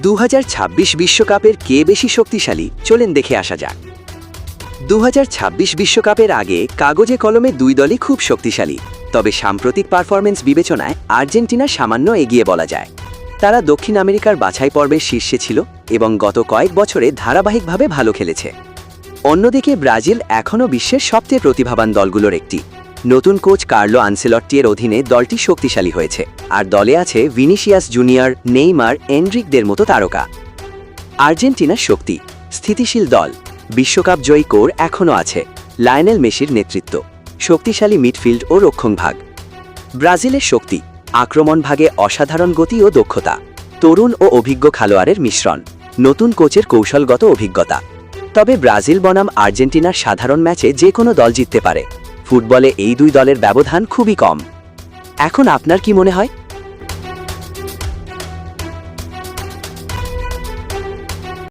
2026 বিশ্বকাপের কে বেশি শক্তিশালী চলেন দেখে আসা যাক। 2026 বিশ্বকাপের আগে কাগজে কলমে দুই দলই খুব শক্তিশালী, তবে সাম্প্রতিক পারফরম্যান্স বিবেচনায় আর্জেন্টিনা সামান্য এগিয়ে বলা যায়। তারা দক্ষিণ আমেরিকার বাছাই পর্বের শীর্ষে ছিল এবং গত কয়েক বছরে ধারাবাহিকভাবে ভালো খেলেছে। অন্যদিকে ব্রাজিল এখনও বিশ্বের সবচেয়ে প্রতিভাবান দলগুলোর একটি। নতুন কোচ কার্লো আনসেলত্তির অধীনে দলটি শক্তিশালী হয়েছে, আর দলে আছে ভিনিসিয়াস জুনিয়র, নেইমার, এনরিকদের মতো তারকা। আর্জেন্টিনার শক্তি, স্থিতিশীল দল, বিশ্বকাপ জয়ী কোর এখনও আছে, লায়নেল মেসির নেতৃত্ব, শক্তিশালী মিডফিল্ড ও রক্ষণভাগ। ব্রাজিলের শক্তি, আক্রমণ ভাগে অসাধারণ গতি ও দক্ষতা, তরুণ ও অভিজ্ঞ খেলোয়াড়ের মিশ্রণ, নতুন কোচের কৌশলগত অভিজ্ঞতা। তবে ব্রাজিল বনাম আর্জেন্টিনার সাধারণ ম্যাচে যে কোনো দল জিততে পারে। ফুটবলে এই দুই দলের ব্যবধান খুবই কম। এখন আপনার কি মনে হয়?